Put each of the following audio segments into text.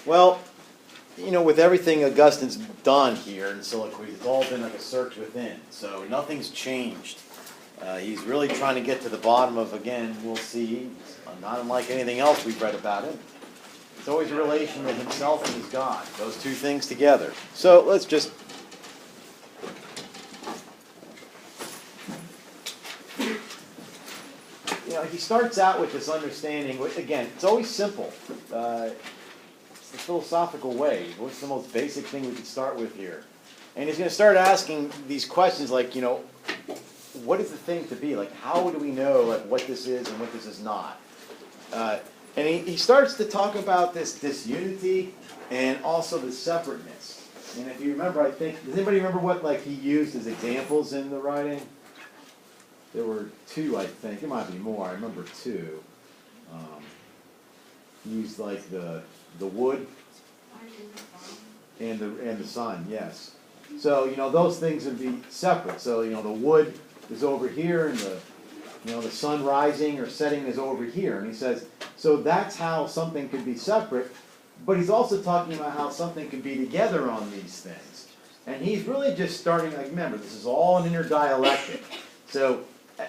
Well, with everything Augustine's done here in Soliloquy, it's all been like a search within. So nothing's changed. He's really trying to get to the bottom of, again, we'll see, not unlike anything else we've read about him. It's always a relation to himself and his God, those two things together. So let's just... he starts out with this understanding, again, it's always simple. It's the philosophical way. What's the most basic thing we could start with here? And he's going to start asking these questions like, what is the thing to be? Like, how do we know what this is and what this is not? And he starts to talk about this disunity and also the separateness. And if you remember, I think, does anybody remember what he used as examples in the writing? There were two, I think. There might be more. I remember two. He used the wood and the sun. Yes. So those things would be separate. So the wood is over here, and the sun rising or setting is over here. And he says, so that's how something could be separate. But he's also talking about how something could be together on these things. And he's really just starting. Remember, this is all an inner dialectic. So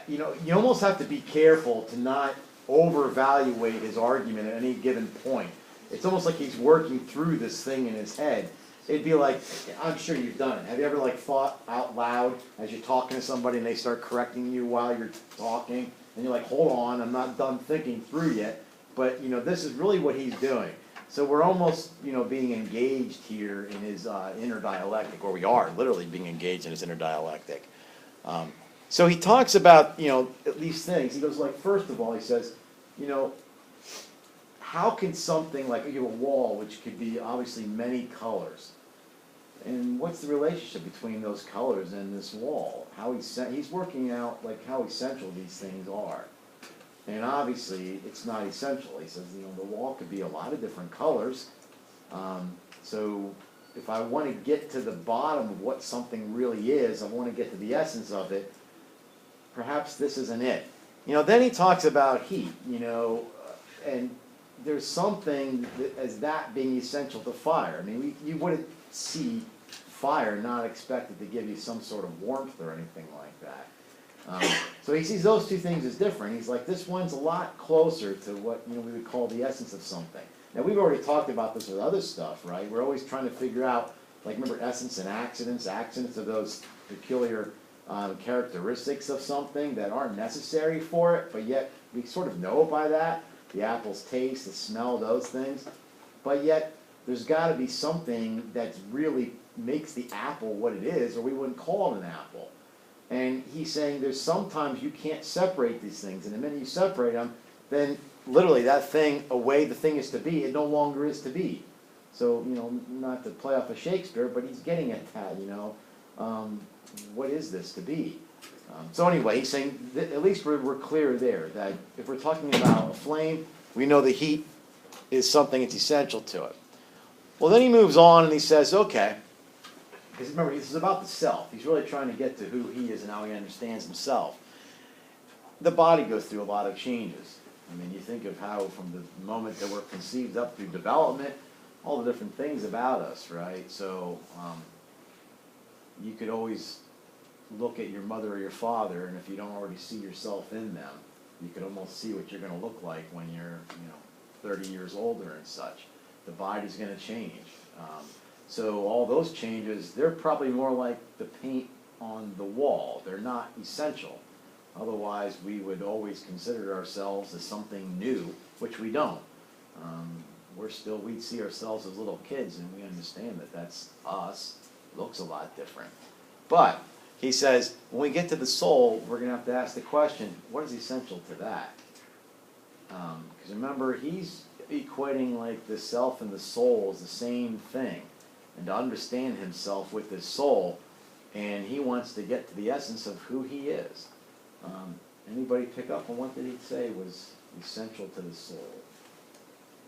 you almost have to be careful to not overvaluate his argument at any given point. It's almost like he's working through this thing in his head. It'd be like, I'm sure you've done it. Have you ever thought out loud as you're talking to somebody and they start correcting you while you're talking? And you're like, hold on, I'm not done thinking through yet. But this is really what he's doing. So we're almost being engaged here in his inner dialectic, or we are literally being engaged in his inner dialectic. So he talks about, at least things. He goes first of all, he says, how can something you have a wall, which could be obviously many colors, and what's the relationship between those colors and this wall? How he's working out how essential these things are. And obviously, it's not essential. He says, the wall could be a lot of different colors. So if I want to get to the bottom of what something really is, I want to get to the essence of it, perhaps this isn't it. Then he talks about heat, and there's something as that being essential to fire. I mean, you wouldn't see fire not expected to give you some sort of warmth or anything like that. So he sees those two things as different. He's like, this one's a lot closer to what we would call the essence of something. Now, we've already talked about this with other stuff, right? We're always trying to figure out, remember essence and accidents. Accidents are those peculiar characteristics of something that aren't necessary for it, but yet we sort of know by that. The apple's taste, the smell, those things. But yet, there's got to be something that really makes the apple what it is, or we wouldn't call it an apple. And he's saying there's sometimes you can't separate these things, and the minute you separate them, then literally that thing, away the thing is to be, it no longer is to be. So, not to play off of Shakespeare, but he's getting at that, what is this to be? So anyway, he's saying, at least we're clear there, that if we're talking about a flame, we know the heat is something that's essential to it. Well, then he moves on and he says, okay, because remember, this is about the self. He's really trying to get to who he is and how he understands himself. The body goes through a lot of changes. I mean, you think of how from the moment that we're conceived up through development, all the different things about us, right? So you could always look at your mother or your father, and if you don't already see yourself in them, you could almost see what you're going to look like when you're 30 years older and such. The body's going to change. So all those changes, they're probably more like the paint on the wall. They're not essential. Otherwise, we would always consider ourselves as something new, which we don't. We'd see ourselves as little kids, and we understand that that's us. It looks a lot different. But he says, when we get to the soul, we're going to have to ask the question, what is essential to that? Because remember, he's equating the self and the soul as the same thing. And to understand himself with his soul, and he wants to get to the essence of who he is. Anybody pick up on what did he say was essential to the soul?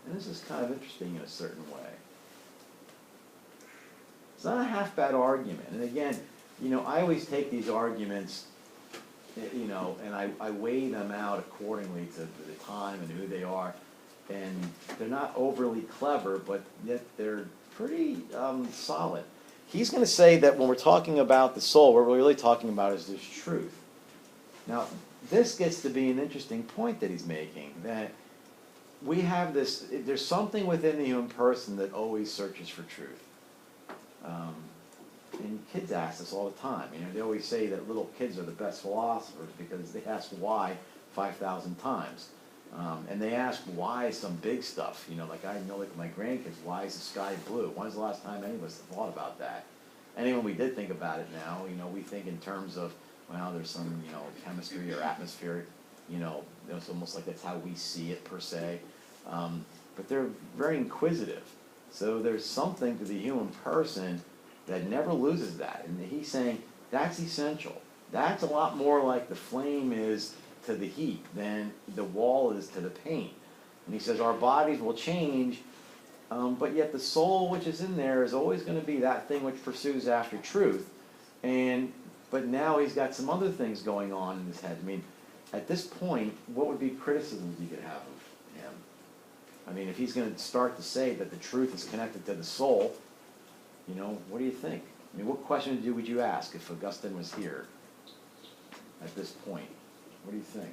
And this is kind of interesting in a certain way. It's not a half-bad argument. And again, I always take these arguments, and I weigh them out accordingly to the time and who they are. and they're not overly clever, but yet they're pretty solid. He's going to say that when we're talking about the soul, what we're really talking about is this truth. Now, this gets to be an interesting point that he's making, that we have this, there's something within the human person that always searches for truth. And kids ask this all the time. You know, they always say that little kids are the best philosophers because they ask why 5,000 times. And they ask why some big stuff. You know, like I know, like my grandkids, why is the sky blue? When's the last time any of us thought about that? And even when we did think about it now, you know, we think in terms of, well, there's some, you know, chemistry or atmospheric, you know, it's almost like that's how we see it per se. But they're very inquisitive. So there's something to the human person that never loses that. And he's saying that's essential. That's a lot more like the flame is to the heat than the wall is to the paint. And he says our bodies will change, but yet the soul which is in there is always going to be that thing which pursues after truth. But now he's got some other things going on in his head. I mean, at this point, what would be criticisms you could have of him? I mean, if he's going to start to say that the truth is connected to the soul, you know, what do you think? I mean, what question would you ask if Augustine was here at this point? What do you think?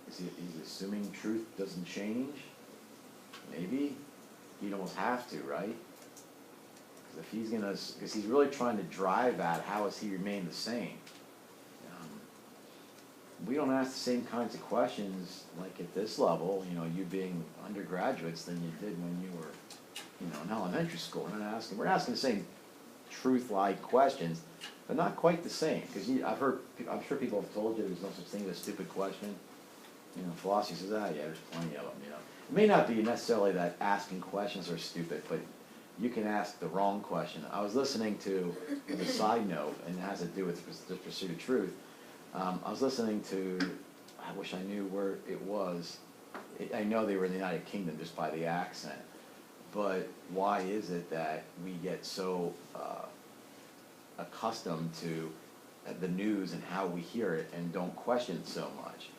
He's assuming truth doesn't change? Maybe. He'd almost have to, right? Because if he's gonna, because he's really trying to drive at how has he remained the same. We don't ask the same kinds of questions like at this level, you know, you being undergraduates than you did when you were, you know, in elementary school. We're asking the same truth-like questions, but not quite the same. Because I'm sure people have told you there's no such thing as a stupid question. You know, philosophy says, yeah, there's plenty of them, you know. It may not be necessarily that asking questions are stupid, but you can ask the wrong question. I was listening to, as a side note, and it has to do with the pursuit of truth, I was listening to, I wish I knew where it was. I know they were in the United Kingdom just by the accent. But why is it that we get so accustomed to the news and how we hear it and don't question it so much?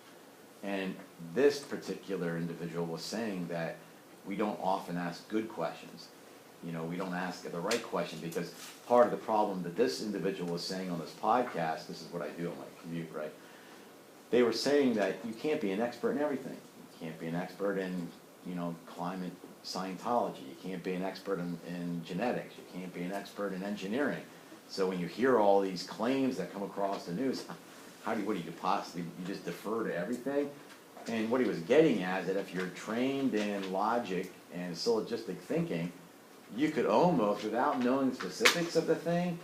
And this particular individual was saying that we don't often ask good questions. You know, we don't ask the right question because part of the problem that this individual was saying on this podcast, this is what I do on my commute, right? They were saying that you can't be an expert in everything. You can't be an expert in, you know, climate Scientology. You can't be an expert in genetics. You can't be an expert in engineering. So when you hear all these claims that come across the news, what do you possibly, you just defer to everything? And what he was getting at is that if you're trained in logic and syllogistic thinking, you could almost, without knowing the specifics of the thing,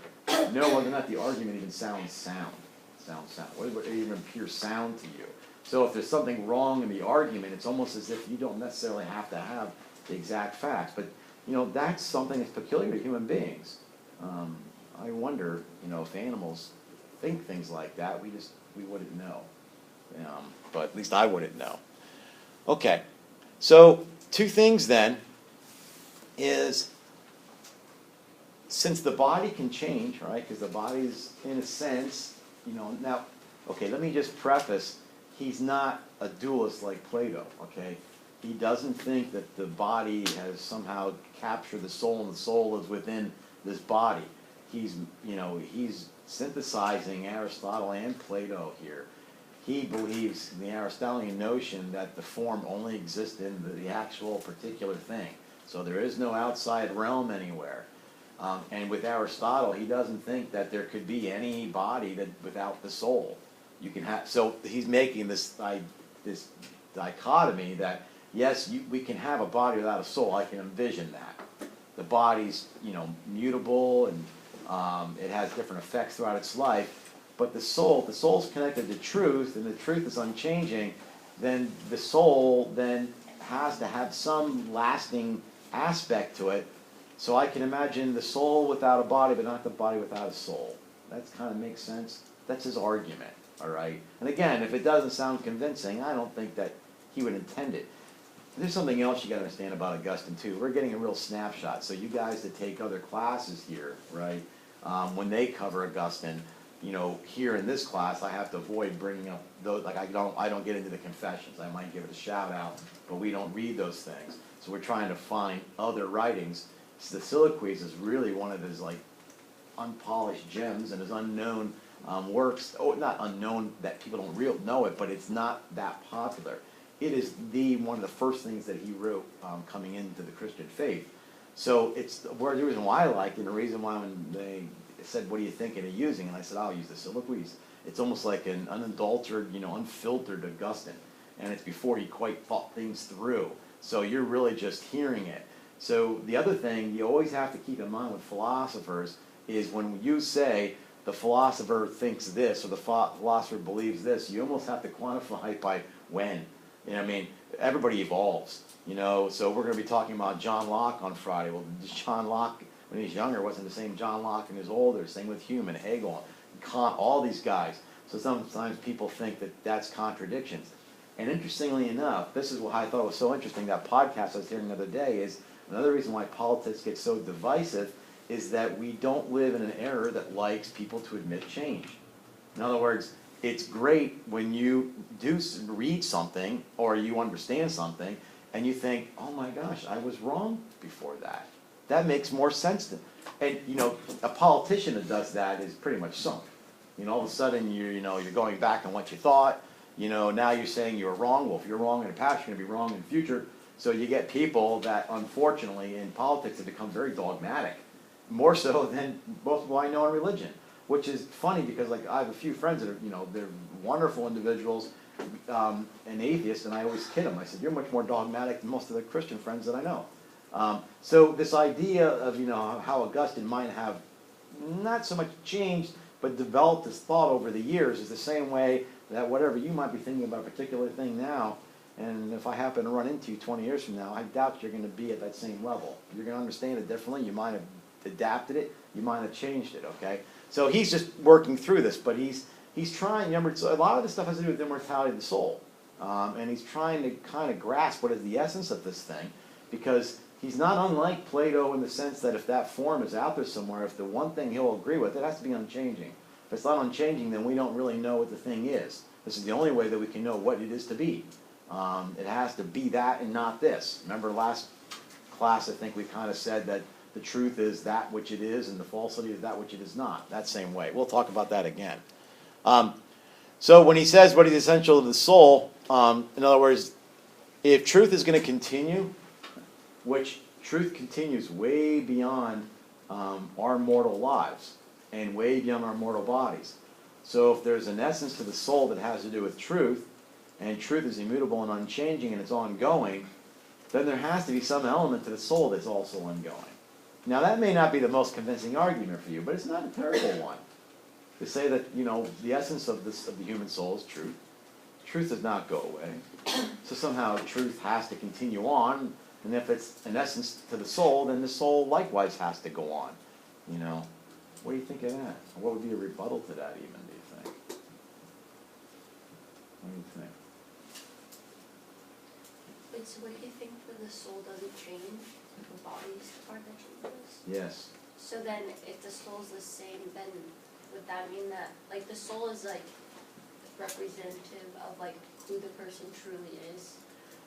know whether or not the argument even sounds sound. What even appears sound to you? So if there's something wrong in the argument, it's almost as if you don't necessarily have to have the exact facts. But, you know, that's something that's peculiar to human beings. I wonder, you know, if animals think things like that, we wouldn't know. But at least I wouldn't know. Okay, so two things then is, since the body can change, right, because the body's, in a sense, you know, now, okay, let me just preface, he's not a dualist like Plato, okay? He doesn't think that the body has somehow captured the soul and the soul is within this body. He's, you know, he's synthesizing Aristotle and Plato here. He believes in the Aristotelian notion that the form only exists in the actual particular thing. So there is no outside realm anywhere. And with Aristotle, he doesn't think that there could be any body that without the soul. You can have. So he's making this dichotomy that yes, we can have a body without a soul. I can envision that. The body's, you know, mutable and it has different effects throughout its life. But the soul's connected to truth, and the truth is unchanging. Then the soul then has to have some lasting aspect to it. So I can imagine the soul without a body, but not the body without a soul. That kind of makes sense. That's his argument, all right? And again, if it doesn't sound convincing, I don't think that he would intend it. There's something else you got to understand about Augustine, too. We're getting a real snapshot. So you guys that take other classes here, right, when they cover Augustine, here in this class, I have to avoid bringing up those, like I don't get into the confessions. I might give it a shout out, but we don't read those things. So we're trying to find other writings. So the Soliloquies is really one of his like unpolished gems and his unknown works. Oh, not unknown that people don't know it, but it's not that popular. It is one of the first things that he wrote coming into the Christian faith. So it's the reason why I liked it, and the reason why when they said, "What are you thinking of using?" and I said, "I'll use the Soliloquies." It's almost like an unadulterated, unfiltered Augustine, and it's before he quite thought things through. So you're really just hearing it. So the other thing you always have to keep in mind with philosophers is when you say the philosopher thinks this or the philosopher believes this, you almost have to quantify it by when. Everybody evolves. So we're going to be talking about John Locke on Friday. Well, John Locke, when he was younger, wasn't the same John Locke when he was older. Same with Hume and Hegel, Kant, all these guys. So sometimes people think that that's contradictions. And interestingly enough, this is what I thought was so interesting, that podcast I was hearing the other day, is another reason why politics gets so divisive is that we don't live in an era that likes people to admit change. In other words, it's great when you do read something or you understand something and you think, oh my gosh, I was wrong before that. That makes more sense. And a politician that does that is pretty much sunk. All of a sudden you're going back on what you thought. Now you're saying you were wrong. Well, if you're wrong in the past, you're going to be wrong in the future. So you get people that, unfortunately, in politics have become very dogmatic, more so than most people I know in religion, which is funny because, like, I have a few friends that are, they're wonderful individuals, and atheists, and I always kid them. I said, you're much more dogmatic than most of the Christian friends that I know. So this idea of, how Augustine might have not so much changed, but developed his thought over the years is the same way that whatever you might be thinking about a particular thing now, and if I happen to run into you 20 years from now, I doubt you're going to be at that same level. You're going to understand it differently. You might have adapted it. You might have changed it, okay? So he's just working through this, but he's trying, remember, so a lot of this stuff has to do with the immortality of the soul. And he's trying to kind of grasp what is the essence of this thing, because he's not unlike Plato in the sense that if that form is out there somewhere, if the one thing he'll agree with, it has to be unchanging. If it's not unchanging, then we don't really know what the thing is. This is the only way that we can know what it is to be. It has to be that and not this. Remember last class, I think we kind of said that the truth is that which it is and the falsity is that which it is not. That same way. We'll talk about that again. So when he says what is essential to the soul, in other words, if truth is going to continue, which truth continues way beyond our mortal lives and way beyond our mortal bodies. So if there's an essence to the soul that has to do with truth, and truth is immutable and unchanging and it's ongoing, then there has to be some element to the soul that's also ongoing. Now that may not be the most convincing argument for you, but it's not a terrible one. To say that, the essence of the human soul is truth. Truth does not go away. So somehow truth has to continue on, and if it's an essence to the soul, then the soul likewise has to go on. What do you think of that? What would be a rebuttal to that even, do you think? What do you think? Wait, so what do you think that the soul doesn't change? The body's the part that changes? Yes. So then if the soul's the same, then would that mean that, like, the soul is, like, representative of, like, who the person truly is,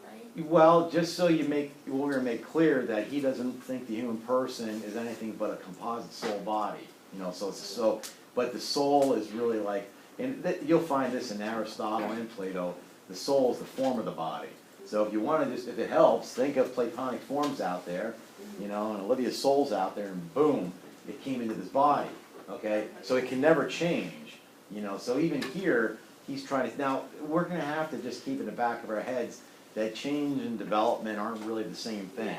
right? Well, just so we're going to make clear that he doesn't think the human person is anything but a composite soul body. But the soul is really like, and you'll find this in Aristotle and Plato, the soul is the form of the body. So if you want to if it helps, think of Platonic forms out there, and Olivia's soul's out there, and boom, it came into this body, okay? So it can never change, So even here, he's trying to, now, we're going to have to just keep in the back of our heads that change and development aren't really the same thing.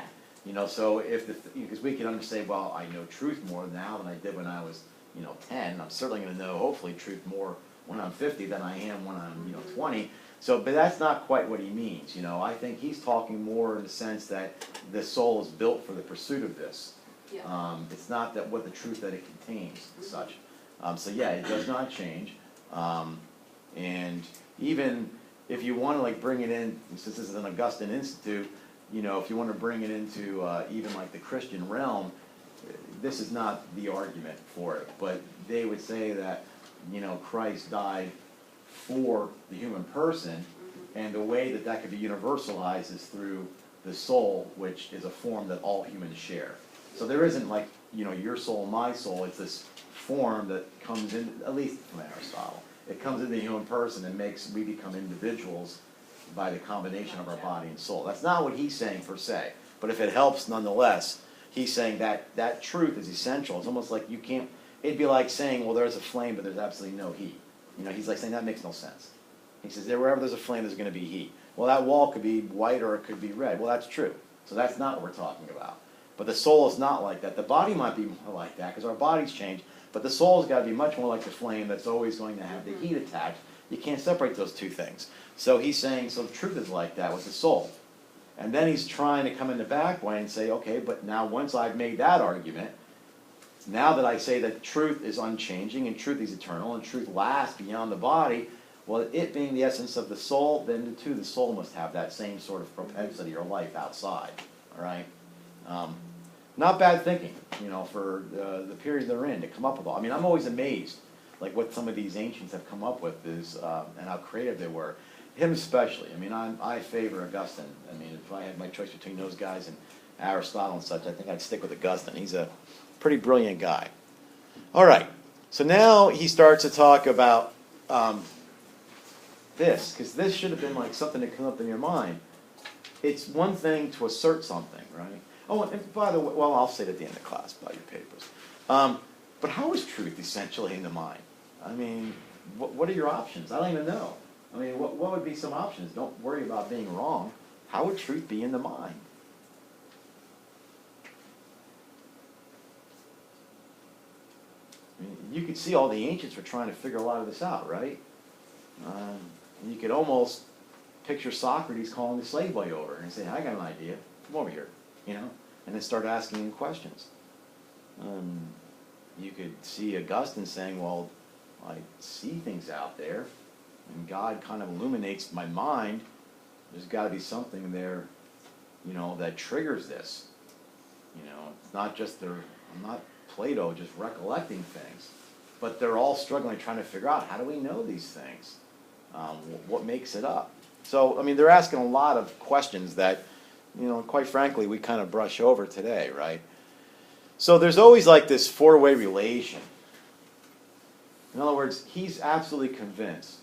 So if because we can understand, well, I know truth more now than I did when I was, 10. I'm certainly going to know, hopefully, truth more when I'm 50 than I am when I'm, 20. So, but that's not quite what he means. I think he's talking more in the sense that the soul is built for the pursuit of this. Yeah. It's not that what the truth that it contains, and such. So yeah, it does not change. And even if you want to bring it in, since this is an Augustine Institute, if you want to bring it into even the Christian realm, this is not the argument for it. But they would say that Christ died for the human person, and the way that that could be universalized is through the soul, which is a form that all humans share. So there isn't like, your soul, my soul. It's this form that comes in, at least from Aristotle. It comes into the human person and we become individuals by the combination of our body and soul. That's not what he's saying per se, but if it helps nonetheless, he's saying that truth is essential. It's almost like it'd be like saying, well, there's a flame, but there's absolutely no heat. He's like saying that makes no sense. He says, wherever there's a flame, there's going to be heat. Well, that wall could be white or it could be red. Well, that's true. So that's not what we're talking about. But the soul is not like that. The body might be more like that because our bodies change, but the soul's got to be much more like the flame that's always going to have the heat attached. You can't separate those two things. So he's saying, so the truth is like that with the soul. And then he's trying to come in the back way and say, okay, but now once I've made that argument, now that I say that truth is unchanging and truth is eternal and truth lasts beyond the body, well, it being the essence of the soul, then too the soul must have that same sort of propensity or life outside. All right? Not bad thinking, for the period they're in to come up with all. I mean, I'm always amazed, like what some of these ancients have come up with is, and how creative they were. Him especially. I mean, I favor Augustine. I mean, if I had my choice between those guys and Aristotle and such, I think I'd stick with Augustine. He's a pretty brilliant guy. All right, so now he starts to talk about this, because this should have been like something that came up in your mind. It's one thing to assert something, right? Oh, and by the way, well, I'll say it at the end of class about your papers. But how is truth essentially in the mind? I mean, what are your options? I don't even know. I mean, what would be some options? Don't worry about being wrong. How would truth be in the mind? I mean, you could see all the ancients were trying to figure a lot of this out, right? You could almost picture Socrates calling the slave boy over and saying, I got an idea. Come over here. And then start asking him questions. You could see Augustine saying, well, I see things out there, and God kind of illuminates my mind. There's got to be something there, that triggers this. It's not just I'm not Plato just recollecting things, but they're all struggling, trying to figure out, how do we know these things? What makes it up? So, I mean, they're asking a lot of questions that, quite frankly, we kind of brush over today, right? So there's always like this four-way relation. In other words, he's absolutely convinced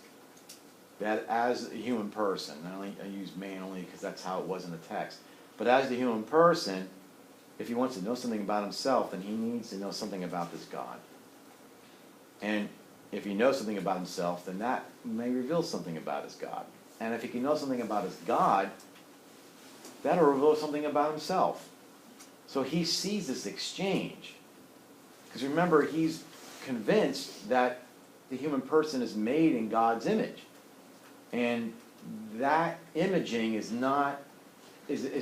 that as a human person, I use man only because that's how it was in the text, but as a human person, if he wants to know something about himself, then he needs to know something about this God. And if he knows something about himself, then that may reveal something about his God. And if he can know something about his God, that'll reveal something about himself. So he sees this exchange. Because remember, he's convinced that the human person is made in God's image. And that imaging is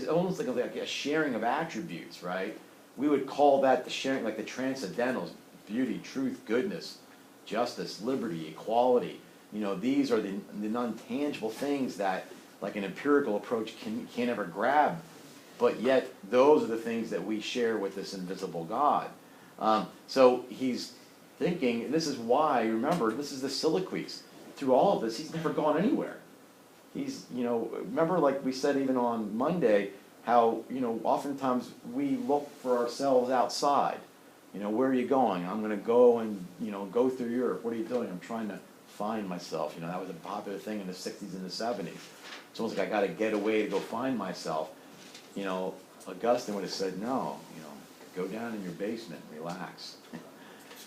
almost like a sharing of attributes, right? We would call that the sharing, like the transcendentals, beauty, truth, goodness, justice, liberty, equality. These are the non-tangible things that, like an empirical approach, can't ever grab. But yet, those are the things that we share with this invisible God. So he's thinking, and this is why, remember, this is the soliloquies. Through all of this, he's never gone anywhere. He's, remember, like we said even on Monday, how, oftentimes we look for ourselves outside. Where are you going? I'm going to go and, go through Europe. What are you doing? I'm trying to find myself. That was a popular thing in the 60s and the 70s. It's almost like I got to get away to go find myself. Augustine would have said, no, go down in your basement, relax,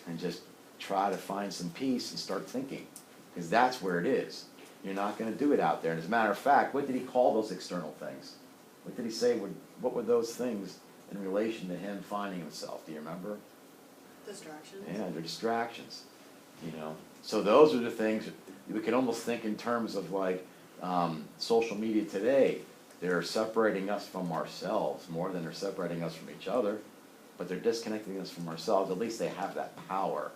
and just try to find some peace and start thinking, because that's where it is. You're not going to do it out there. And as a matter of fact, what did he call those external things? What did he say? What were those things in relation to him finding himself? Do you remember? Distractions. Yeah, they're distractions. So those are the things we can almost think in terms of like social media today. They're separating us from ourselves more than they're separating us from each other, but they're disconnecting us from ourselves. At least they have that power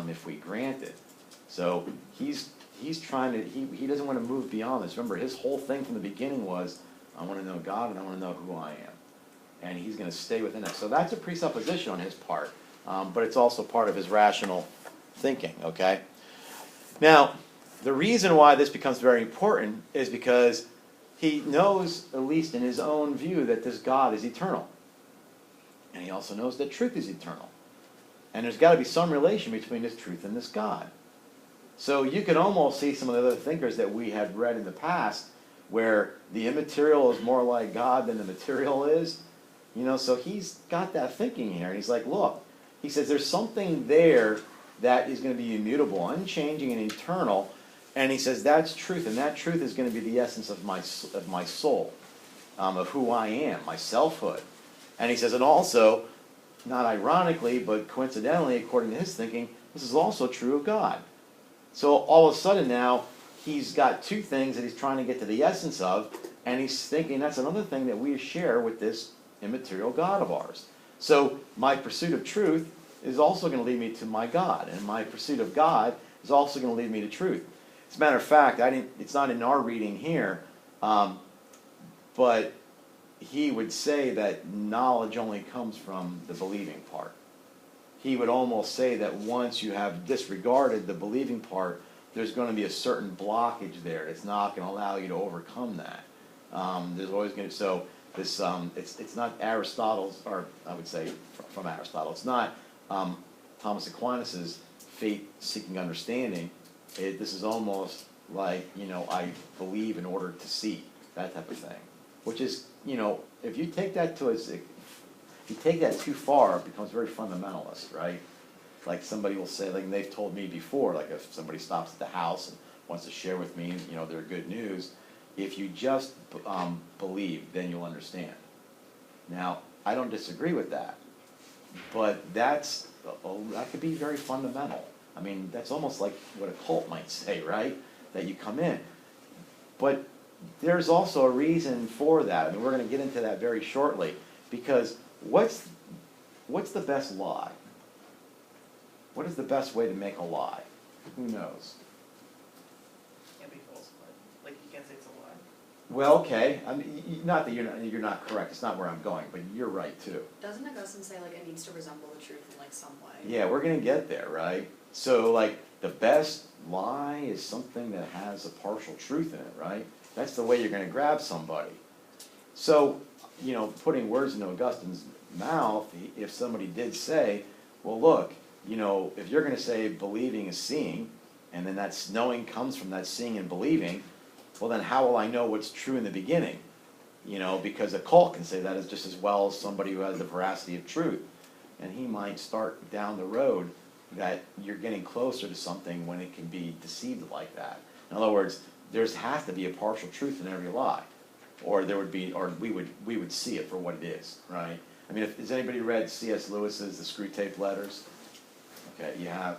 if we grant it. So he's trying to, he doesn't want to move beyond this. Remember, his whole thing from the beginning was, I want to know God and I want to know who I am. And he's going to stay within it. So that's a presupposition on his part, but it's also part of his rational thinking, okay? Now, the reason why this becomes very important is because he knows, at least in his own view, that this God is eternal. And he also knows that truth is eternal. And there's got to be some relation between this truth and this God. So you can almost see some of the other thinkers that we had read in the past where the immaterial is more like God than the material is. So he's got that thinking here. And he's like, look, he says there's something there that is going to be immutable, unchanging, and eternal. And he says that's truth, and that truth is going to be the essence of my soul, of who I am, my selfhood. And he says, and also, not ironically, but coincidentally, according to his thinking, this is also true of God. So all of a sudden now, he's got two things that he's trying to get to the essence of, and he's thinking that's another thing that we share with this immaterial God of ours. So my pursuit of truth is also going to lead me to my God, and my pursuit of God is also going to lead me to truth. As a matter of fact, it's not in our reading here, but he would say that knowledge only comes from the believing part. He would almost say that once you have disregarded the believing part, there's going to be a certain blockage there. It's not going to allow you to overcome that. There's always going to, so this, it's not Aristotle's, or I would say from Aristotle, it's not Thomas Aquinas' faith-seeking understanding. This is almost like, I believe in order to see, that type of thing. Which is, if you take that if you take that too far, it becomes very fundamentalist, right? Like somebody will say, like they've told me before, like if somebody stops at the house and wants to share with me, their good news, if you just believe, then you'll understand. Now, I don't disagree with that, but that could be very fundamental. I mean, that's almost like what a cult might say, right? That you come in. But there's also a reason for that, and we're going to get into that very shortly, because what's the best lie? What is the best way to make a lie? Who knows? Can't be false, but you can't say it's a lie. Well, okay. I mean, not that you're not correct. It's not where I'm going, but you're right too. Doesn't Augustine say it needs to resemble the truth in some way? Yeah, we're going to get there, right? So the best lie is something that has a partial truth in it, right? That's the way you're going to grab somebody. So, putting words into Augustine's mouth, if somebody did say, well, look, if you're going to say believing is seeing, and then that's knowing comes from that seeing and believing, well, then how will I know what's true in the beginning? Because a cult can say that as just as well as somebody who has the veracity of truth. And he might start down the road that you're getting closer to something when it can be deceived like that. In other words, there has to be a partial truth in every lie, or we would see it for what it is, right? I mean, has anybody read C.S. Lewis's The Screwtape Letters? Okay, you have.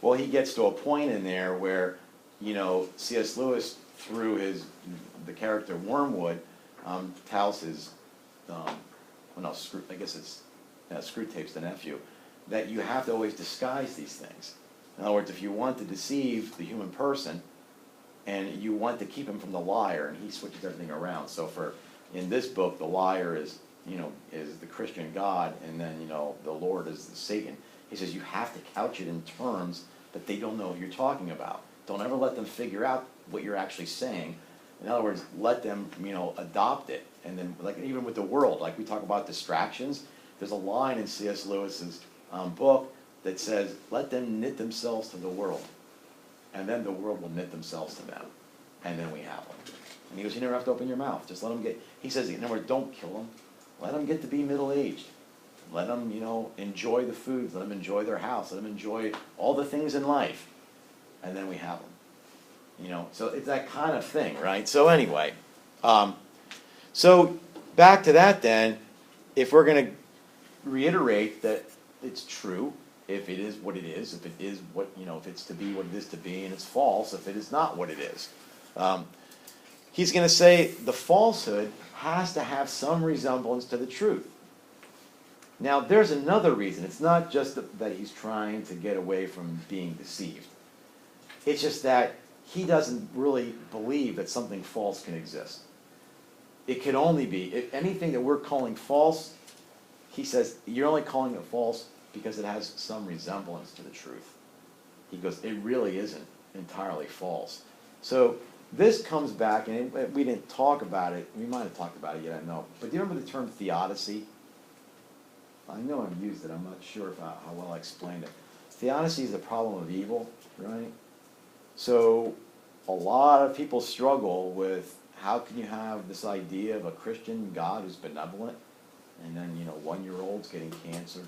Well, he gets to a point in there where, C.S. Lewis, through the character Wormwood, tells his, Screwtape's the nephew, that you have to always disguise these things. In other words, if you want to deceive the human person, and you want to keep him from the liar, and he switches everything around. So in this book, the liar is the Christian God, and then, the Lord is the Satan. He says you have to couch it in terms that they don't know what you're talking about. Don't ever let them figure out what you're actually saying. In other words, let them, adopt it. And then, even with the world, like we talk about distractions, there's a line in C.S. Lewis's book that says, let them knit themselves to the world, and then the world will knit themselves to them, and then we have them. And he goes, you never have to open your mouth. Just let them get, he says, in other words, don't kill them. Let them get to be middle-aged. Let them, enjoy the foods. Let them enjoy their house. Let them enjoy all the things in life, and then we have them. So it's that kind of thing, right? So anyway, so back to that then, if we're going to reiterate that it's true, if it is what it is, if it is what, if it's to be what it is to be, and it's false if it is not what it is. He's going to say the falsehood has to have some resemblance to the truth. Now, there's another reason. It's not just that he's trying to get away from being deceived. It's just that he doesn't really believe that something false can exist. It can only be, if anything that we're calling false, he says, you're only calling it false because it has some resemblance to the truth. He goes, it really isn't entirely false. So this comes back, and we didn't talk about it. We might have talked about it yet, I know. But do you remember the term theodicy? I know I've used it. I'm not sure how well I explained it. Theodicy is the problem of evil, right? So a lot of people struggle with how can you have this idea of a Christian God who's benevolent, and then, 1-year-olds getting cancer,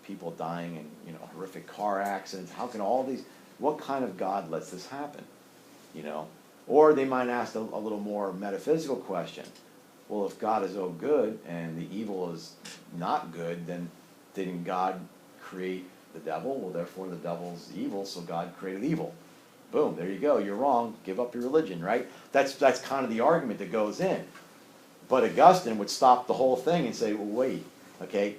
people dying in, horrific car accidents. How can all these, what kind of God lets this happen? Or they might ask a little more metaphysical question. Well, if God is oh good and the evil is not good, then didn't God create the devil? Well, therefore the devil's evil, so God created evil. Boom, there you go. You're wrong. Give up your religion, right? That's kind of the argument that goes in. But Augustine would stop the whole thing and say, well, wait, okay,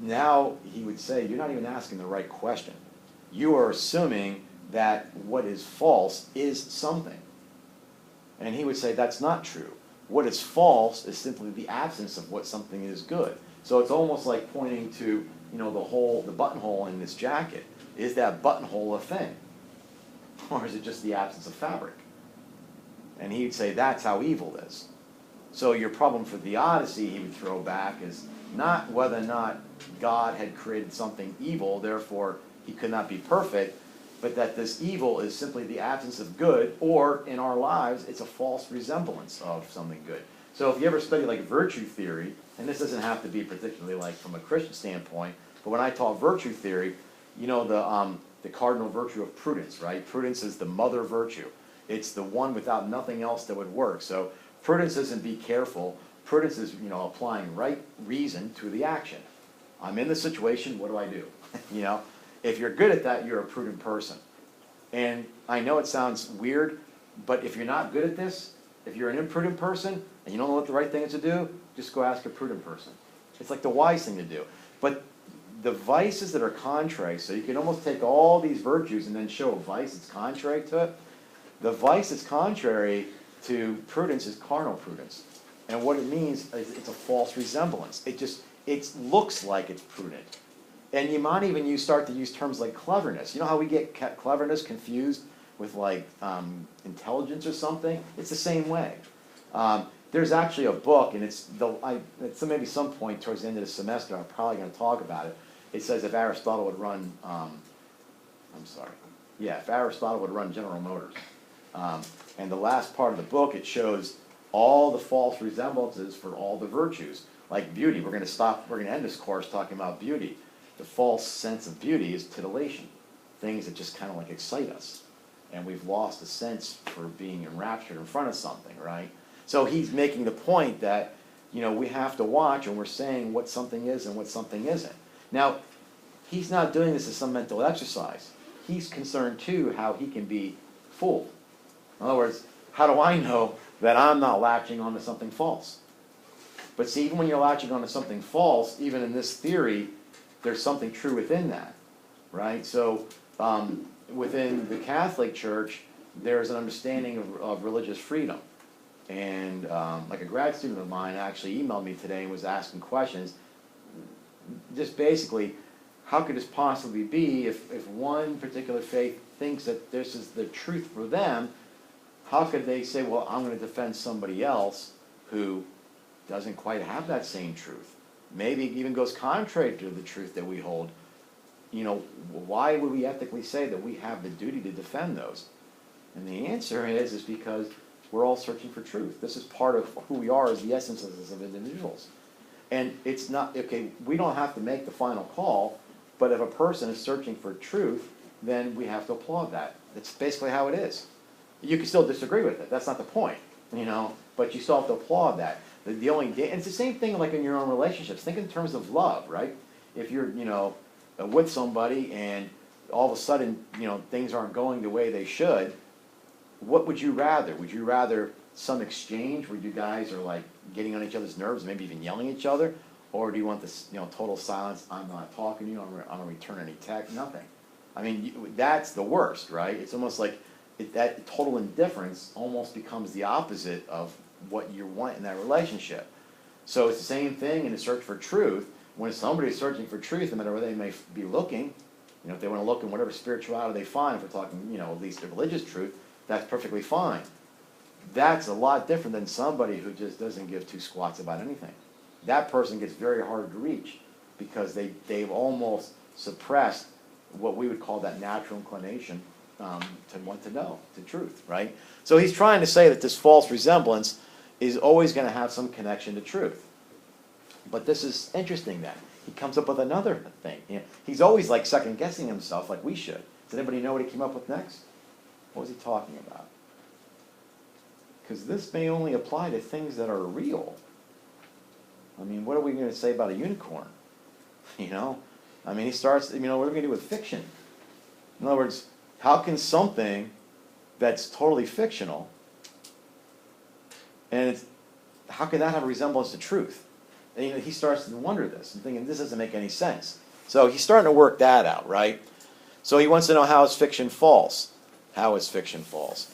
now he would say, you're not even asking the right question. You are assuming that what is false is something. And he would say, that's not true. What is false is simply the absence of what something is good. So it's almost like pointing to, the buttonhole in this jacket. Is that buttonhole a thing? Or is it just the absence of fabric? And he'd say that's how evil is. So your problem for theodicy, he would throw back, is not whether or not God had created something evil, therefore he could not be perfect, but that this evil is simply the absence of good, or in our lives, it's a false resemblance of something good. So if you ever study like virtue theory, and this doesn't have to be particularly like from a Christian standpoint, but when I taught virtue theory, the cardinal virtue of prudence, right? Prudence is the mother virtue. It's the one without nothing else that would work. So prudence isn't be careful. Prudence is, applying right reason to the action. I'm in the situation, what do I do? If you're good at that, you're a prudent person. And I know it sounds weird, but if you're not good at this, if you're an imprudent person and you don't know what the right thing is to do, just go ask a prudent person. It's like the wise thing to do. But the vices that are contrary, so you can almost take all these virtues and then show a vice that's contrary to it. The vice that's contrary to prudence is carnal prudence. And what it means is it's a false resemblance. It looks like it's prudent. And you might even start to use terms like cleverness. You know how we get cleverness confused with like intelligence or something? It's the same way. There's actually a book, and it's maybe some point towards the end of the semester, I'm probably going to talk about it. It says if Aristotle would run, if Aristotle would run General Motors. And the last part of the book, it shows all the false resemblances for all the virtues. Like beauty, we're going to end this course talking about beauty. The false sense of beauty is titillation, things that just kind of like excite us. And we've lost a sense for being enraptured in front of something, right? So he's making the point that, we have to watch, and we're saying what something is and what something isn't. Now, he's not doing this as some mental exercise. He's concerned, too, how he can be fooled. In other words, how do I know that I'm not latching onto something false? But see, even when you're latching onto something false, even in this theory, there's something true within that, right? So within the Catholic Church, there's an understanding of religious freedom. And like a grad student of mine actually emailed me today and was asking questions. Just basically, how could this possibly be if one particular faith thinks that this is the truth for them? How could they say, well, I'm going to defend somebody else who doesn't quite have that same truth? Maybe it even goes contrary to the truth that we hold. Why would we ethically say that we have the duty to defend those? And the answer is because we're all searching for truth. This is part of who we are as the essences of individuals. And it's not, okay, we don't have to make the final call, but if a person is searching for truth, then we have to applaud that. That's basically how it is. You can still disagree with it. That's not the point, but you still have to applaud that. And it's the same thing like in your own relationships. Think in terms of love, right? If you're, with somebody and all of a sudden, things aren't going the way they should, what would you rather? Would you rather some exchange where you guys are like getting on each other's nerves, maybe even yelling at each other? Or do you want this, total silence? I'm not talking to you. I'm going to return any text. Nothing. I mean, that's the worst, right? It's almost like that total indifference almost becomes the opposite of what you want in that relationship. So it's the same thing in the search for truth. When somebody is searching for truth, no matter where they may be looking, You know, if they want to look in whatever spirituality they find, if we're talking, you know, at least the religious truth, that's perfectly fine. That's a lot different than somebody who just doesn't give two squats about anything. That person gets very hard to reach because they've almost suppressed what we would call that natural inclination to want to know the truth, right? So he's trying to say that this false resemblance is always going to have some connection to truth. But this is interesting then. He comes up with another thing. You know, he's always like second guessing himself like we should. Does anybody know what he came up with next? What was he talking about? Because this may only apply to things that are real. I mean, what are we going to say about a unicorn? You know? I mean, he starts, you know, what are we going to do with fiction? In other words, how can something that's totally fictional, and how can that have a resemblance to truth? And, you know, he starts to wonder this and thinking, this doesn't make any sense. So he's starting to work that out, right? So he wants to know, how is fiction false? How is fiction false?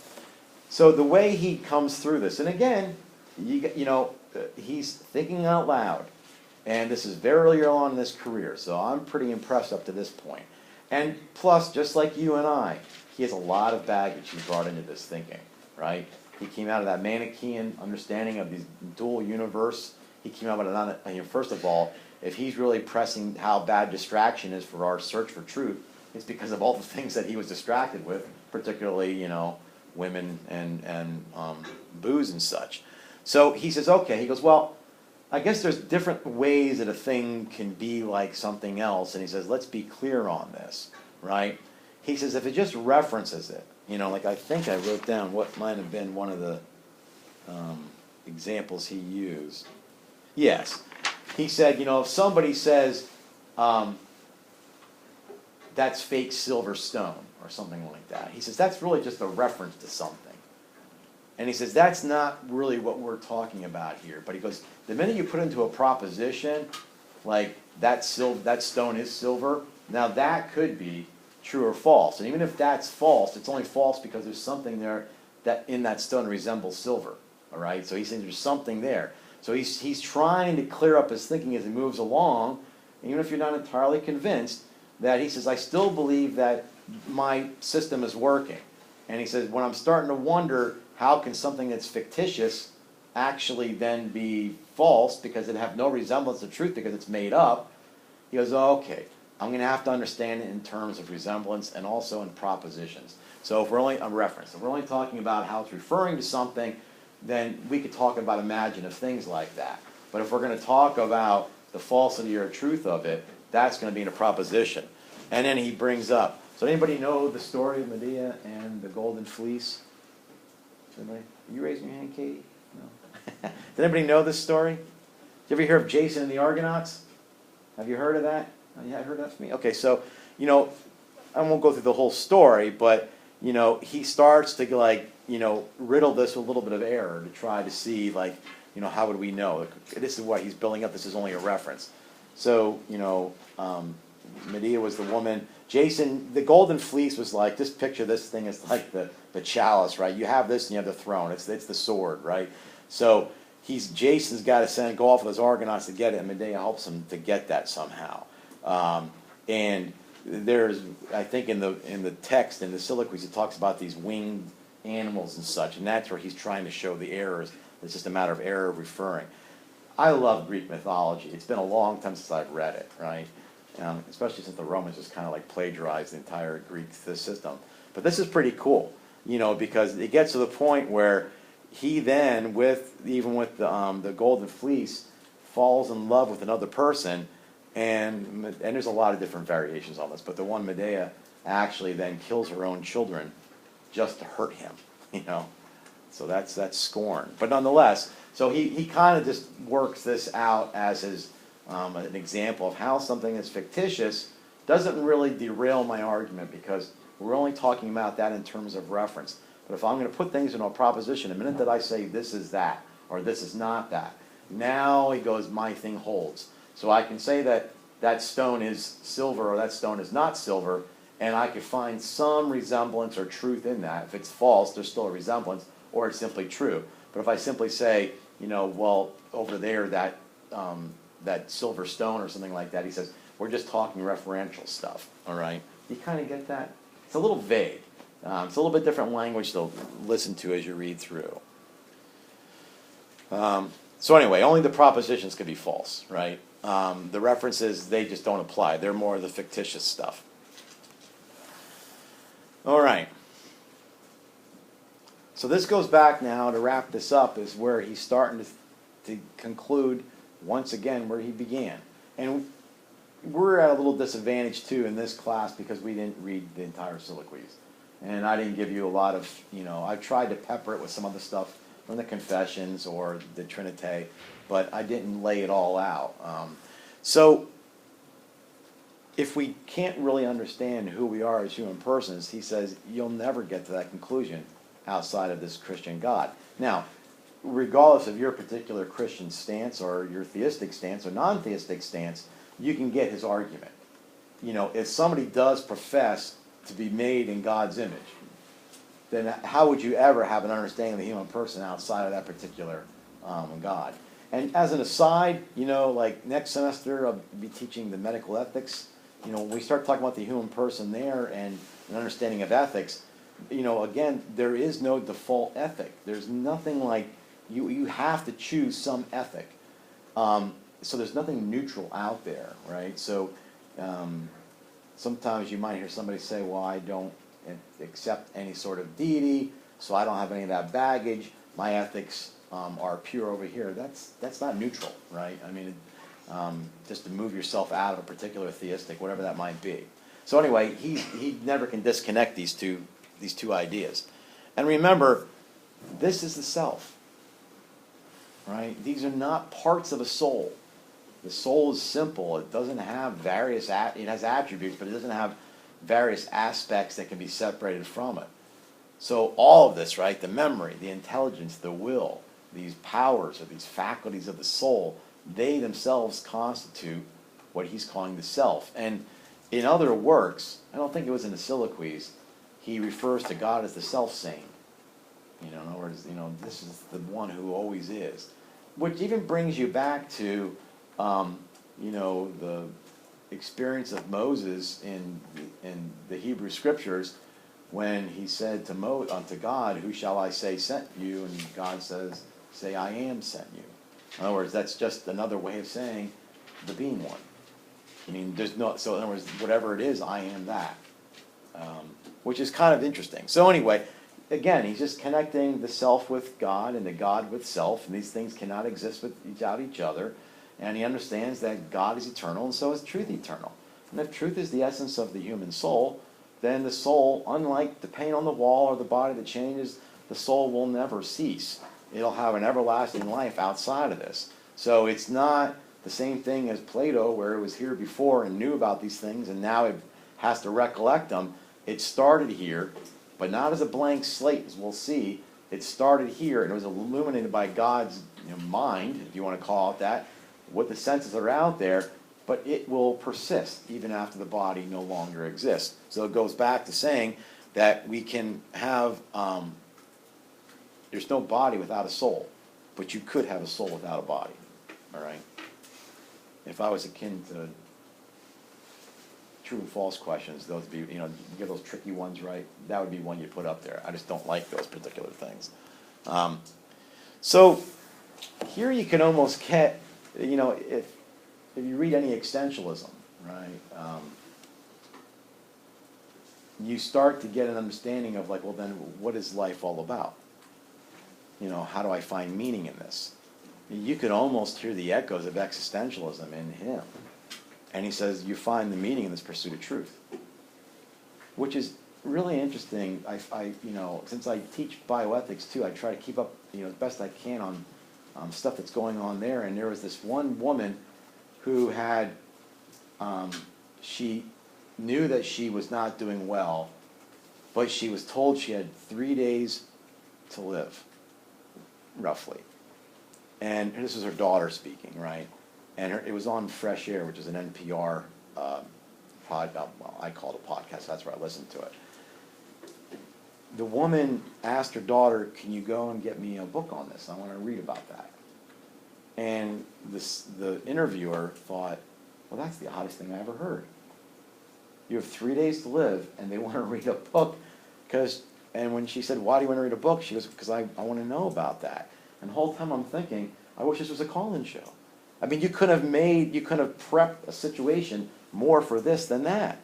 So the way he comes through this, and again, you know, he's thinking out loud. And this is very early on in his career, so I'm pretty impressed up to this point. And plus, just like you and I, he has a lot of baggage he brought into this thinking, right? He came out of that Manichaean understanding of the dual universe. He came out with you know, first of all, if he's really pressing how bad distraction is for our search for truth, it's because of all the things that he was distracted with, particularly, you know, women and booze and such. So he says, okay, he goes, well, I guess there's different ways that a thing can be like something else, and he says, let's be clear on this, right? He says, if it just references it, you know, like I think I wrote down what might have been one of the examples he used. Yes, he said, you know, if somebody says, that's fake silver stone, or something like that, he says, that's really just a reference to something. And he says, that's not really what we're talking about here. But he goes, the minute you put into a proposition, like that stone is silver, now that could be true or false. And even if that's false, it's only false because there's something there that in that stone resembles silver. All right? So he's saying there's something there. So he's trying to clear up his thinking as he moves along, even if you're not entirely convinced, that he says, I still believe that my system is working. And he says, when I'm starting to wonder, how can something that's fictitious actually then be false because it have no resemblance to truth because it's made up? He goes, okay, I'm going to have to understand it in terms of resemblance and also in propositions. So if we're only a reference, if we're only talking about how it's referring to something, then we could talk about imaginative things like that. But if we're going to talk about the falsity or truth of it, that's going to be in a proposition. And then he brings up, so anybody know the story of Medea and the golden fleece? Anybody? Are you raising your hand, Katie? No. Does anybody know this story? Did you ever hear of Jason and the Argonauts? Have you heard of that? Oh, yeah, I heard that from me. Okay, so, you know, I won't go through the whole story, but, you know, he starts to, like, you know, riddle this with a little bit of error to try to see, like, you know, how would we know? This is what he's building up. This is only a reference. So, you know, Medea was the woman. Jason, the golden fleece was like, just picture this thing as like the chalice, right? You have this and you have the throne. It's the sword, right? So Jason's got to go off with his Argonauts to get it, and Medea helps him to get that somehow. And there's, I think in the text, in the Soliloquies, it talks about these winged animals and such, and that's where he's trying to show the errors. It's just a matter of error of referring. I love Greek mythology. It's been a long time since I've read it, right? Especially since the Romans just kind of like plagiarized the entire Greek system. But this is pretty cool, you know, because it gets to the point where he then, even with the golden fleece, falls in love with another person, and there's a lot of different variations on this, but the one, Medea, actually then kills her own children just to hurt him, you know. So that's scorn. But nonetheless, so he kind of just works this out as his an example of how something that's fictitious doesn't really derail my argument, because we're only talking about that in terms of reference. But if I'm going to put things into a proposition, the minute that I say this is that, or this is not that, now he goes, my thing holds. So I can say that that stone is silver or that stone is not silver, and I could find some resemblance or truth in that. If it's false, there's still a resemblance, or it's simply true. But if I simply say, you know, well, over there, that silver stone or something like that, he says, we're just talking referential stuff, all right? You kind of get that? It's a little vague. It's a little bit different language to listen to as you read through. So anyway, only the propositions can be false, right? The references, they just don't apply. They're more of the fictitious stuff. All right. So this goes back now, to wrap this up, is where he's starting to conclude, once again, where he began. And we're at a little disadvantage, too, in this class because we didn't read the entire Soliloquies. And I didn't give you a lot of, I tried to pepper it with some other stuff from the Confessions or the Trinité, but I didn't lay it all out. So if we can't really understand who we are as human persons, he says, you'll never get to that conclusion outside of this Christian God. Now, regardless of your particular Christian stance or your theistic stance or non-theistic stance, you can get his argument. If somebody does profess to be made in God's image, then how would you ever have an understanding of the human person outside of that particular God? And as an aside, like next semester I'll be teaching the medical ethics. When we start talking about the human person there and an understanding of ethics, again, there is no default ethic. There's nothing like, you have to choose some ethic. So there's nothing neutral out there, right? So sometimes you might hear somebody say, well, I don't accept any sort of deity, so I don't have any of that baggage. My ethics are pure over here. That's not neutral, right? I mean, just to move yourself out of a particular theistic, whatever that might be. So anyway, he never can disconnect these two ideas. And remember, this is the self, right? These are not parts of a soul. The soul is simple. It doesn't have it has attributes, but it doesn't have various aspects that can be separated from it. So all of this, right, the memory, the intelligence, the will, these powers or these faculties of the soul, they themselves constitute what he's calling the self. And in other works, I don't think it was in the Soliloquies, he refers to God as the self-same. In other words, this is the one who always is. Which even brings you back to, the experience of Moses in the Hebrew Scriptures when he said unto God, who shall I say sent you? And God says, say, I am sent you. In other words, that's just another way of saying the being one. I mean, so in other words, whatever it is, I am that. Which is kind of interesting. So anyway, again, he's just connecting the self with God and the God with self, and these things cannot exist without each other. And he understands that God is eternal, and so is truth eternal. And if truth is the essence of the human soul, then the soul, unlike the paint on the wall or the body that changes, the soul will never cease. It'll have an everlasting life outside of this. So it's not the same thing as Plato, where it was here before and knew about these things, and now it has to recollect them. It started here, but not as a blank slate, as we'll see. It started here, and it was illuminated by God's mind, if you want to call it that, what the senses are out there, but it will persist even after the body no longer exists. So it goes back to saying that we can have, there's no body without a soul, but you could have a soul without a body, all right? If I was akin to true and false questions, those would be, you get those tricky ones right, that would be one you put up there. I just don't like those particular things. So here you can almost get, if you read any existentialism, right, you start to get an understanding of like, well then, what is life all about? How do I find meaning in this? You could almost hear the echoes of existentialism in him. And he says, you find the meaning in this pursuit of truth. Which is really interesting. I since I teach bioethics too, I try to keep up, as best I can on stuff that's going on there. And there was this one woman who had, she knew that she was not doing well, but she was told she had 3 days to live, roughly. And this was her daughter speaking, right? And it was on Fresh Air, which is an NPR I call it a podcast, that's where I listened to it. The woman asked her daughter, can you go and get me a book on this? I want to read about that. And the interviewer thought, well, that's the oddest thing I ever heard. you have 3 days to live, and they want to read a book, and when she said, why do you want to read a book? She goes, because I want to know about that. And the whole time I'm thinking, I wish this was a call-in show. I mean, you could have prepped a situation more for this than that.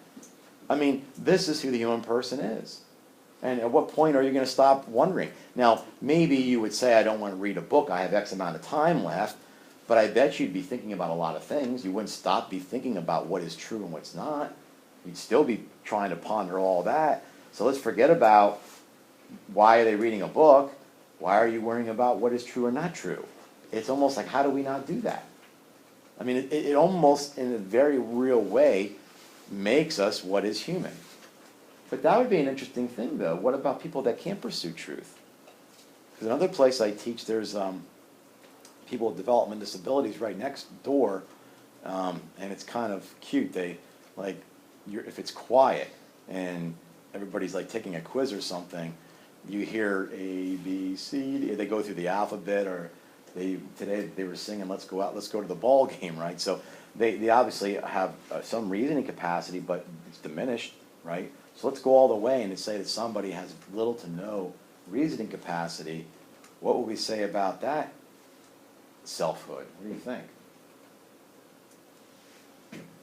I mean, this is who the human person is. And at what point are you going to stop wondering? Now, maybe you would say, I don't want to read a book, I have X amount of time left, but I bet you'd be thinking about a lot of things. You wouldn't stop be thinking about what is true and what's not. You'd still be trying to ponder all that. So let's forget about why are they reading a book? Why are you worrying about what is true or not true? It's almost like, how do we not do that? I mean, it almost, in a very real way, makes us what is human. But that would be an interesting thing, though. What about people that can't pursue truth? Because another place I teach, there's people with development disabilities right next door, and it's kind of cute. They, like, if it's quiet and everybody's like taking a quiz or something, you hear A, B, C, D. They go through the alphabet, or today they were singing, let's go out, let's go to the ball game, right? So they obviously have some reasoning capacity, but it's diminished, right? So let's go all the way and to say that somebody has little to no reasoning capacity. What would we say about that selfhood? What do you think?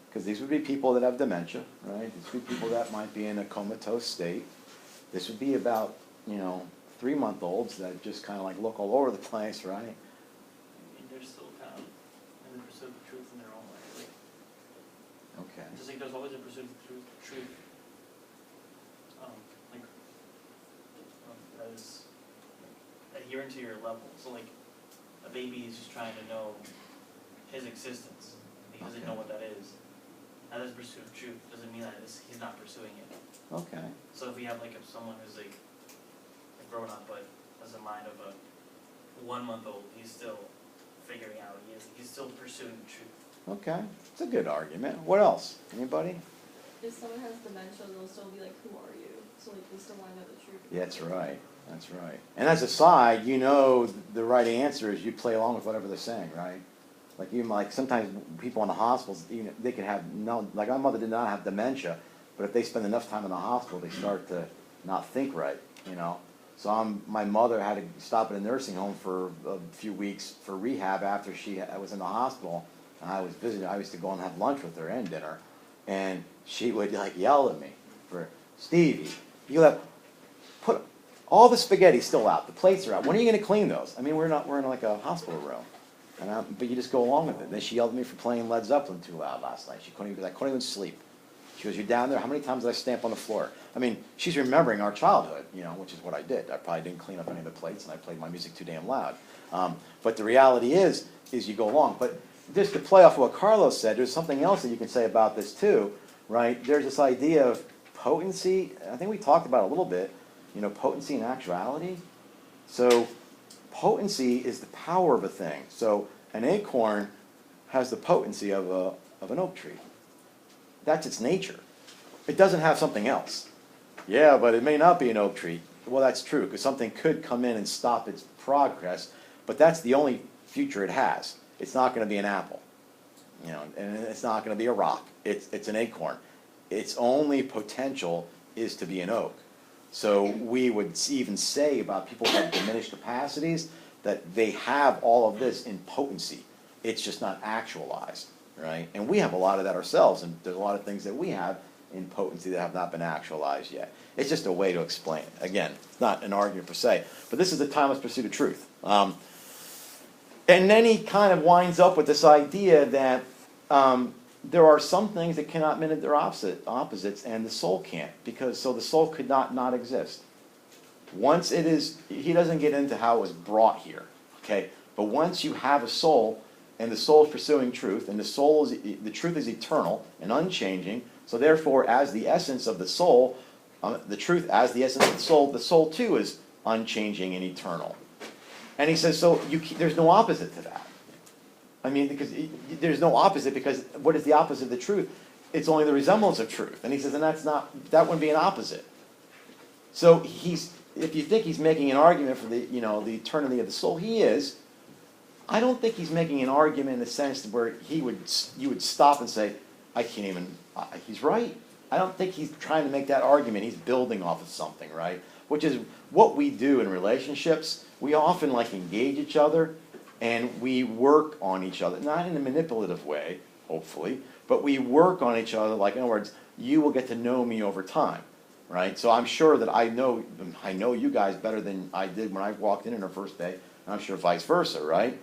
Because these would be people that have dementia, right? These would be people that might be in a comatose state. This would be about, 3-month-olds that just kind of like look all over the place, right? I mean, they're still kind of in the pursuit of truth in their own way. Okay. Just like there's always a pursuit of truth. That is adherent to your level. So like a baby is just trying to know his existence. He doesn't know what that is. That is pursuit of truth. Doesn't mean that he's not pursuing it. Okay. So if we have like someone who's like a grown up but has the mind of a 1-month-old, he's still figuring out he's still pursuing the truth. Okay. It's a good argument. What else? Anybody? If someone has dementia, they'll still be like, who are you? So like, they still want to know the truth. Yeah, that's right. That's right. And as a side, the right answer is you play along with whatever they're saying, right? Like even like sometimes people in the hospitals, they can have like my mother did not have dementia, but if they spend enough time in the hospital, they start to not think right, So my mother had to stop at a nursing home for a few weeks for rehab after I was in the hospital, and I was visiting. I used to go and have lunch with her and dinner, and she would like yell at me for, Stevie, you have put all the spaghetti's still out, the plates are out. When are you going to clean those? I mean, we're in like a hospital room. But you just go along with it. Then she yelled at me for playing Led Zeppelin too loud last night. I couldn't even sleep. She goes, you're down there, how many times did I stamp on the floor? I mean, she's remembering our childhood, which is what I did. I probably didn't clean up any of the plates, and I played my music too damn loud. But the reality is you go along. But just to play off what Carlos said, there's something else that you can say about this too, right? There's this idea of potency. I think we talked about it a little bit, potency and actuality. So potency is the power of a thing. So an acorn has the potency of an oak tree. That's its nature. It doesn't have something else. Yeah, but it may not be an oak tree. Well, that's true, because something could come in and stop its progress, but that's the only future it has. It's not going to be an apple, and it's not going to be a rock. It's an acorn. Its only potential is to be an oak. So we would even say about people who have diminished capacities that they have all of this in potency. It's just not actualized, right? And we have a lot of that ourselves, and there's a lot of things that we have in potency that have not been actualized yet. It's just a way to explain it. Again, it's not an argument per se, but this is the timeless pursuit of truth. And then he kind of winds up with this idea that there are some things that cannot mimic their opposites, and the soul can't, so the soul could not exist. Once it is, he doesn't get into how it was brought here, okay? But once you have a soul, and the soul is pursuing truth, and the truth is eternal and unchanging, so therefore, as the essence of the soul, the truth as the essence of the soul too is unchanging and eternal. And he says, so there's no opposite to that. I mean, because there's no opposite, because what is the opposite of the truth? It's only the resemblance of truth. And he says, and that wouldn't be an opposite. So if you think he's making an argument for the eternity of the soul, he is. I don't think he's making an argument in the sense where you would stop and say, I can't even, he's right. I don't think he's trying to make that argument. He's building off of something, right? Which is what we do in relationships. We often like engage each other, and we work on each other, not in a manipulative way, hopefully, but we work on each other. Like, in other words, you will get to know me over time, right? So I'm sure that I know you guys better than I did when I walked in our first day, and I'm sure vice versa, right?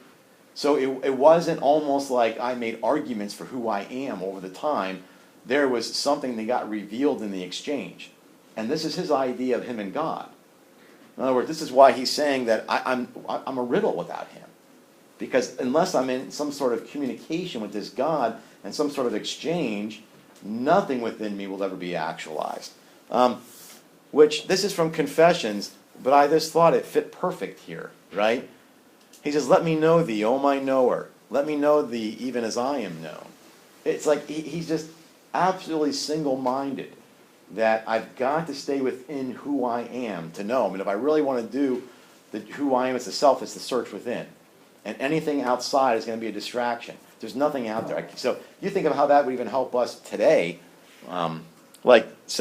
So it wasn't almost like I made arguments for who I am over the time. There was something that got revealed in the exchange. And this is his idea of him and God. In other words, this is why he's saying that I'm a riddle without him. Because unless I'm in some sort of communication with this God and some sort of exchange, nothing within me will ever be actualized. Which, this is from Confessions, but I just thought it fit perfect here, right? He says, let me know thee, O my knower. Let me know thee even as I am known. It's like he's just absolutely single-minded that I've got to stay within who I am to know. I mean, if I really want to do who I am as a self, it's the search within. And anything outside is going to be a distraction. There's nothing out there. So you think of how that would even help us today. Like, say